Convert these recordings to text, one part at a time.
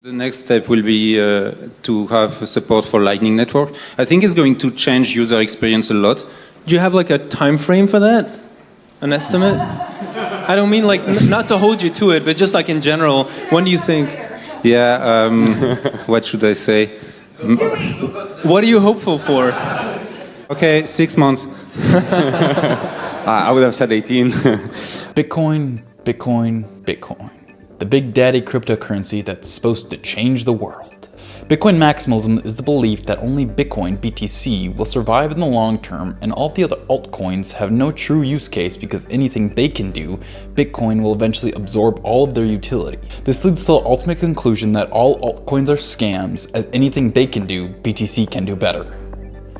The next step will be to have support for Lightning Network. I think it's going to change user experience a lot. Do you have like a time frame for that? An estimate? I don't mean like not to hold you to it, but just like in general, when do you think? Yeah, what should I say? What are you hopeful for? Okay, 6 months. I would have said 18. Bitcoin, Bitcoin, Bitcoin. The big daddy cryptocurrency that's supposed to change the world. Bitcoin maximalism is the belief that only Bitcoin, BTC, will survive in the long term, and all the other altcoins have no true use case because anything they can do, Bitcoin will eventually absorb all of their utility. This leads to the ultimate conclusion that all altcoins are scams, as anything they can do, BTC can do better.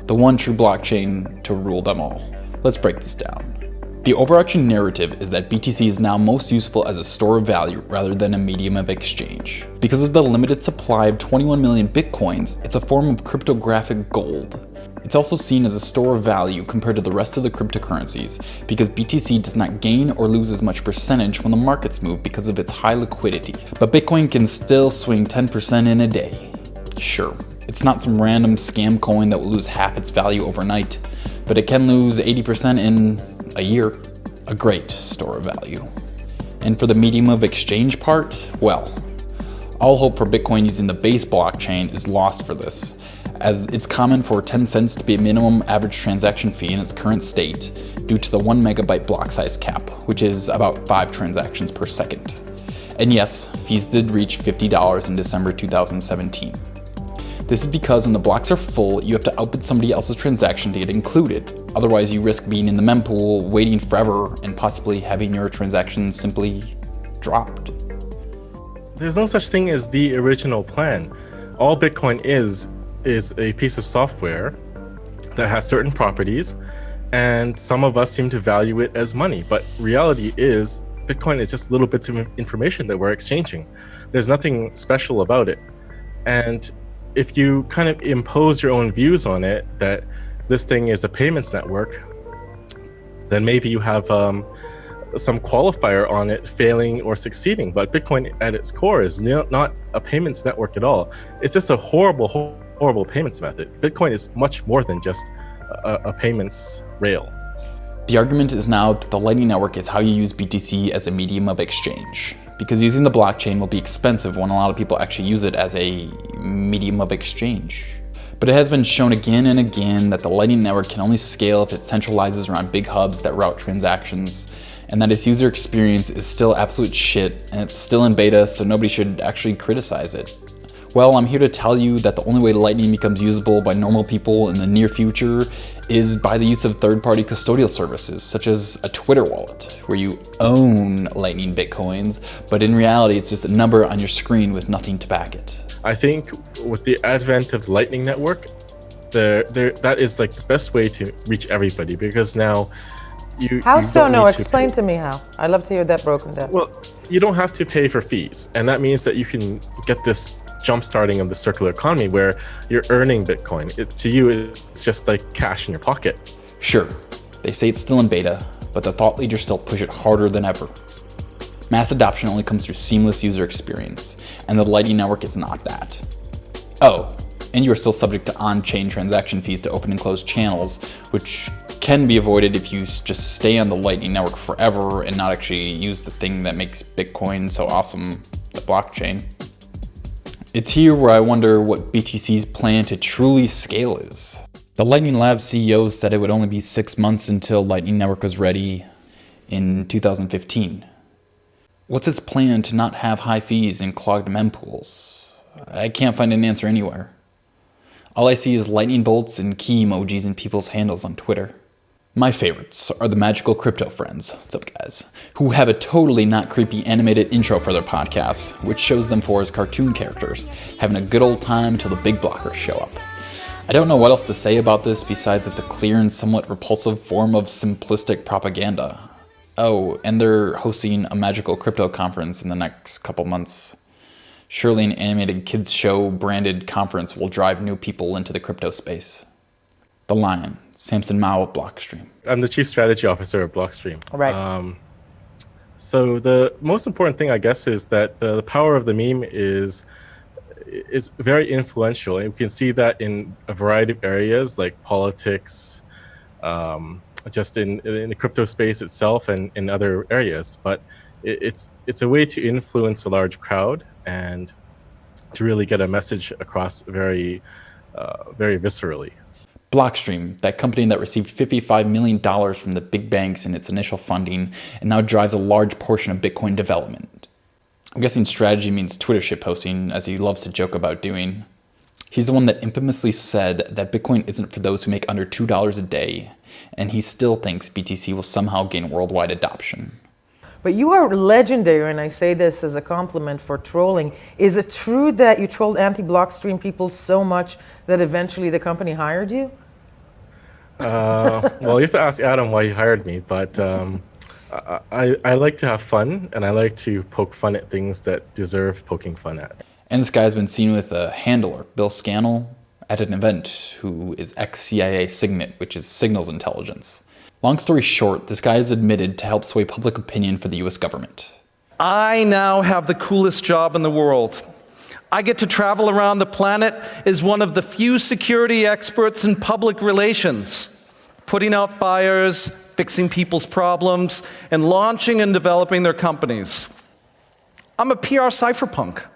The one true blockchain to rule them all. Let's break this down. The overarching narrative is that BTC is now most useful as a store of value rather than a medium of exchange. Because of the limited supply of 21 million Bitcoins, it's a form of cryptographic gold. It's also seen as a store of value compared to the rest of the cryptocurrencies, because BTC does not gain or lose as much percentage when the markets move because of its high liquidity. But Bitcoin can still swing 10% in a day. Sure, it's not some random scam coin that will lose half its value overnight, but it can lose 80% in a year. A great store of value. And for the medium of exchange part, well, all hope for Bitcoin using the base blockchain is lost for this, as it's common for 10 cents to be a minimum average transaction fee in its current state due to the 1 megabyte block size cap, which is about 5 transactions per second. And yes, fees did reach $50 in December 2017. This is because when the blocks are full, you have to outbid somebody else's transaction to get included. Otherwise, you risk being in the mempool, waiting forever, and possibly having your transaction simply dropped. There's no such thing as the original plan. All Bitcoin is a piece of software that has certain properties, and some of us seem to value it as money. But reality is, Bitcoin is just little bits of information that we're exchanging. There's nothing special about it. And if you kind of impose your own views on it, that this thing is a payments network, then maybe you have some qualifier on it failing or succeeding. But Bitcoin at its core is not a payments network at all. It's just a horrible payments method. Bitcoin is much more than just a payments rail. The argument is now that the Lightning Network is how you use BTC as a medium of exchange, because using the blockchain will be expensive when a lot of people actually use it as a medium of exchange. But it has been shown again and again that the Lightning Network can only scale if it centralizes around big hubs that route transactions, and that its user experience is still absolute shit, and it's still in beta, so nobody should actually criticize it. Well, I'm here to tell you that the only way Lightning becomes usable by normal people in the near future is by the use of third-party custodial services, such as a Twitter wallet, where you own Lightning Bitcoins, but in reality it's just a number on your screen with nothing to back it. I think with the advent of the Lightning Network, that is like the best way to reach everybody, because now How so? No, explain to me how. I'd love to hear that broken down. Well, you don't have to pay for fees, and that means that you can get this jump-starting of the circular economy where you're earning Bitcoin. To you, it's just like cash in your pocket. Sure, they say it's still in beta, but the thought leaders still push it harder than ever. Mass adoption only comes through seamless user experience, and the Lightning Network is not that. Oh, and you are still subject to on-chain transaction fees to open and close channels, which can be avoided if you just stay on the Lightning Network forever and not actually use the thing that makes Bitcoin so awesome, the blockchain. It's here where I wonder what BTC's plan to truly scale is. The Lightning Labs CEO said it would only be 6 months until Lightning Network was ready in 2015. What's its plan to not have high fees and clogged mempools? I can't find an answer anywhere. All I see is lightning bolts and key emojis in people's handles on Twitter. My favorites are the Magical Crypto Friends, what's up guys, who have a totally not creepy animated intro for their podcasts, which shows them four as cartoon characters, having a good old time till the big blockers show up. I don't know what else to say about this besides it's a clear and somewhat repulsive form of simplistic propaganda. Oh, and they're hosting a Magical Crypto conference in the next couple months. Surely an animated kids show branded conference will drive new people into the crypto space. The Lion, Samson Mao of Blockstream. I'm the Chief Strategy Officer of Blockstream. Right. So the most important thing, I guess, is that the power of the meme is is very influential. And we can see that in a variety of areas like politics, just in the crypto space itself and in other areas. But it's a way to influence a large crowd and to really get a message across very viscerally. Blockstream, that company that received $55 million from the big banks in its initial funding and now drives a large portion of Bitcoin development. I'm guessing strategy means Twitter shitposting, as he loves to joke about doing. He's the one that infamously said that Bitcoin isn't for those who make under $2 a day, and he still thinks BTC will somehow gain worldwide adoption. But you are legendary, and I say this as a compliment, for trolling. Is it true that you trolled anti-Blockstream people so much that eventually the company hired you? Well, you have to ask Adam why he hired me, but I like to have fun, and I like to poke fun at things that deserve poking fun at. And this guy's been seen with a handler, Bill Scannell, at an event, who is ex-CIA Signet, which is signals intelligence. Long story short, this guy is admitted to help sway public opinion for the US government. I now have the coolest job in the world. I get to travel around the planet as one of the few security experts in public relations, putting out fires, fixing people's problems, and launching and developing their companies. I'm a PR cypherpunk.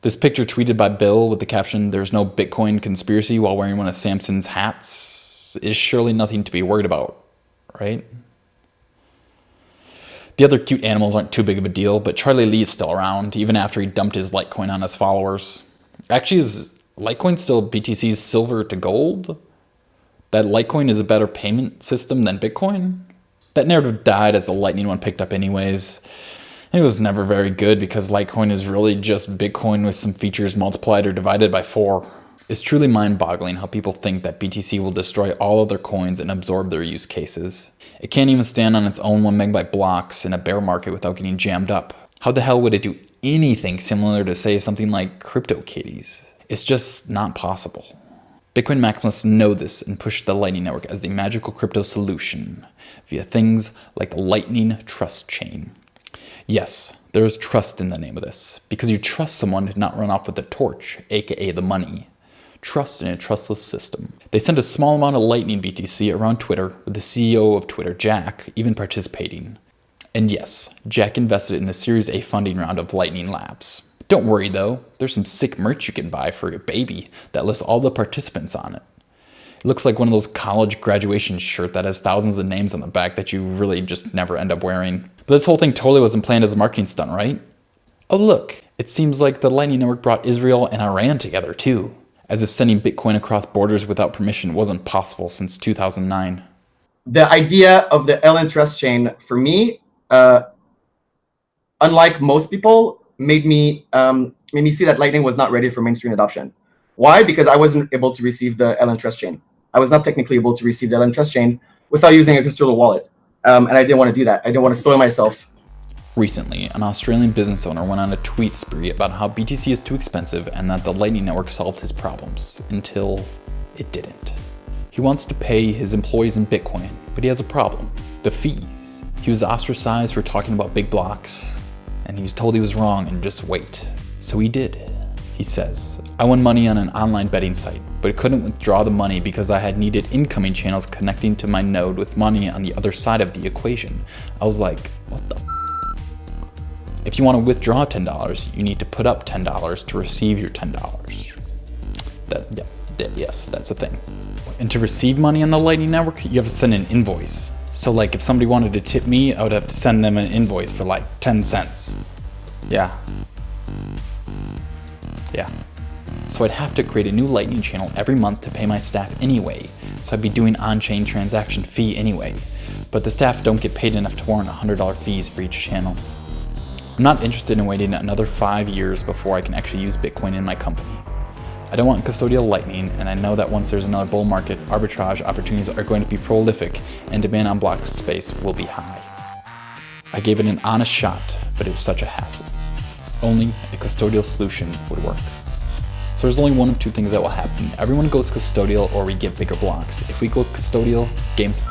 This picture tweeted by Bill with the caption, "There's no Bitcoin conspiracy," while wearing one of Samson's hats, is surely nothing to be worried about, right? The other cute animals aren't too big of a deal, but Charlie Lee is still around, even after he dumped his Litecoin on his followers. Actually, is Litecoin still BTC's silver to gold? That Litecoin is a better payment system than Bitcoin? That narrative died as the Lightning one picked up anyways. It was never very good because Litecoin is really just Bitcoin with some features multiplied or divided by 4. It's truly mind-boggling how people think that BTC will destroy all other coins and absorb their use cases. It can't even stand on its own 1 megabyte blocks in a bear market without getting jammed up. How the hell would it do anything similar to, say, something like CryptoKitties? It's just not possible. Bitcoin maximalists know this and push the Lightning Network as the magical crypto solution via things like the Lightning Trust Chain. Yes, there is trust in the name of this, because you trust someone to not run off with the torch, aka the money. Trust in a trustless system. They sent a small amount of Lightning BTC around Twitter, with the CEO of Twitter, Jack, even participating. And yes, Jack invested in the Series A funding round of Lightning Labs. Don't worry though, there's some sick merch you can buy for your baby that lists all the participants on it. It looks like one of those college graduation shirts that has thousands of names on the back that you really just never end up wearing. But this whole thing totally wasn't planned as a marketing stunt, right? Oh look, it seems like the Lightning Network brought Israel and Iran together too. As if sending Bitcoin across borders without permission wasn't possible since 2009. The idea of the LN Trust Chain, for me, unlike most people, made me see that Lightning was not ready for mainstream adoption. Why? Because I wasn't able to receive the LN Trust Chain. I was not technically able to receive the LN Trust Chain without using a custodial wallet. And I didn't want to do that. I didn't want to soil myself. Recently, an Australian business owner went on a tweet spree about how BTC is too expensive and that the Lightning Network solved his problems, until it didn't. He wants to pay his employees in Bitcoin, but he has a problem: the fees. He was ostracized for talking about big blocks, and he was told he was wrong and just wait. So he did. He says, "I won money on an online betting site, but I couldn't withdraw the money because I had needed incoming channels connecting to my node with money on the other side of the equation." I was like, what the f? If you want to withdraw $10, you need to put up $10 to receive your $10. Yes, that's a thing. And to receive money on the Lightning Network, you have to send an invoice. So like if somebody wanted to tip me, I would have to send them an invoice for like 10 cents. Yeah. So I'd have to create a new Lightning channel every month to pay my staff anyway. So I'd be doing on-chain transaction fee anyway. But the staff don't get paid enough to warrant $100 fees for each channel. I'm not interested in waiting another 5 years before I can actually use Bitcoin in my company. I don't want custodial Lightning, and I know that once there's another bull market, arbitrage opportunities are going to be prolific and demand on block space will be high. I gave it an honest shot, but it was such a hassle. Only a custodial solution would work. So there's only one of two things that will happen. Everyone goes custodial or we get bigger blocks. If we go custodial, game's.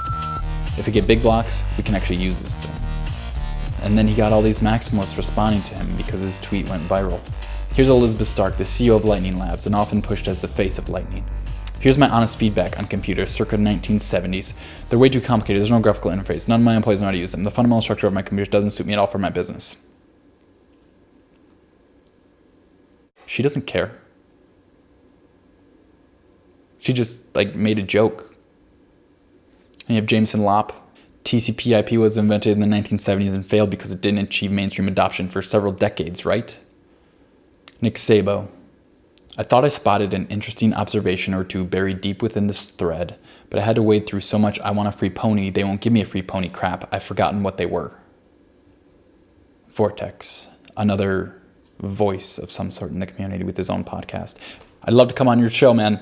If we get big blocks, we can actually use this thing. And then he got all these maximalists responding to him because his tweet went viral. Here's Elizabeth Stark, the CEO of Lightning Labs, and often pushed as the face of Lightning. Here's my honest feedback on computers circa 1970s. They're way too complicated, there's no graphical interface, none of my employees know how to use them. The fundamental structure of my computers doesn't suit me at all for my business. She doesn't care. She just, made a joke. And you have Jameson Lopp. TCP/IP was invented in the 1970s and failed because it didn't achieve mainstream adoption for several decades, right? Nick Szabo. I thought I spotted an interesting observation or two buried deep within this thread, but I had to wade through so much I want a free pony, they won't give me a free pony crap, I've forgotten what they were. Vortex, another voice of some sort in the community with his own podcast. I'd love to come on your show, man.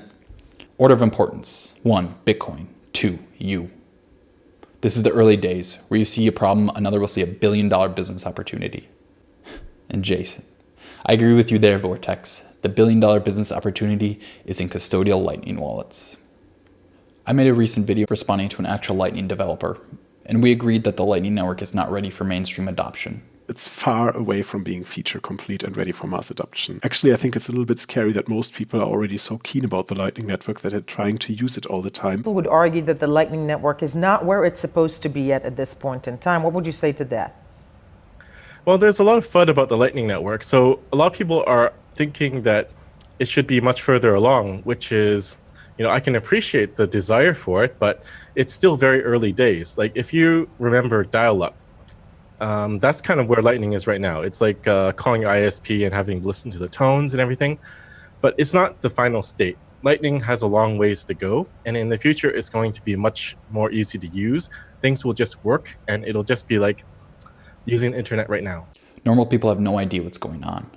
Order of importance. 1, Bitcoin. 2, you. This is the early days. Where you see a problem, another will see $1 billion business opportunity. And Jason. I agree with you there, Vortex. The $1 billion business opportunity is in custodial Lightning wallets. I made a recent video responding to an actual Lightning developer, and we agreed that the Lightning Network is not ready for mainstream adoption. It's far away from being feature complete and ready for mass adoption. Actually, I think it's a little bit scary that most people are already so keen about the Lightning Network that they're trying to use it all the time. People would argue that the Lightning Network is not where it's supposed to be yet at this point in time. What would you say to that? Well, there's a lot of FUD about the Lightning Network. So a lot of people are thinking that it should be much further along, which is, I can appreciate the desire for it, but it's still very early days. Like if you remember dial-up, that's kind of where Lightning is right now. It's like calling your ISP and having to listen to the tones and everything, but it's not the final state. Lightning has a long ways to go, and in the future it's going to be much more easy to use. Things will just work, and it'll just be like using the internet right now. Normal people have no idea what's going on.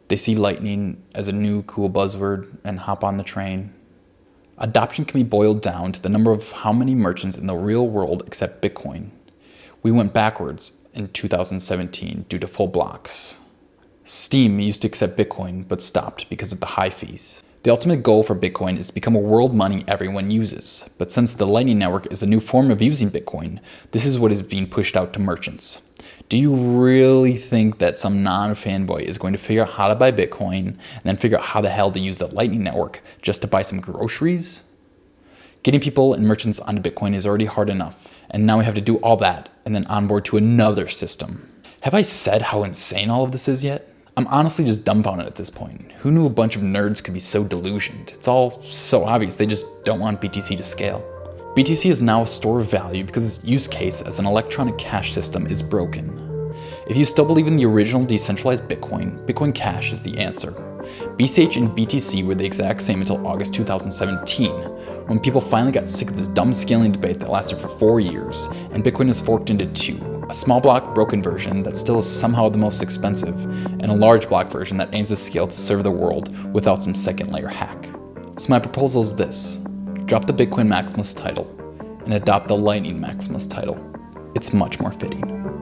They see Lightning as a new cool buzzword and hop on the train. Adoption can be boiled down to the number of how many merchants in the real world accept Bitcoin. We went backwards in 2017 due to full blocks. Steam used to accept Bitcoin but stopped because of the high fees. The ultimate goal for Bitcoin is to become a world money everyone uses. But since the Lightning Network is a new form of using Bitcoin, this is what is being pushed out to merchants. Do you really think that some non-fanboy is going to figure out how to buy Bitcoin and then figure out how the hell to use the Lightning Network just to buy some groceries? Getting people and merchants onto Bitcoin is already hard enough, and now we have to do all that and then onboard to another system. Have I said how insane all of this is yet? I'm honestly just dumbfounded at this point. Who knew a bunch of nerds could be so delusioned? It's all so obvious, they just don't want BTC to scale. BTC is now a store of value because its use case as an electronic cash system is broken. If you still believe in the original decentralized Bitcoin, Bitcoin Cash is the answer. BCH and BTC were the exact same until August 2017, when people finally got sick of this dumb scaling debate that lasted for 4 years, and Bitcoin is forked into two, a small block broken version that still is somehow the most expensive, and a large block version that aims to scale to serve the world without some second layer hack. So my proposal is this: drop the Bitcoin maximalist title and adopt the Lightning maximalist title. It's much more fitting.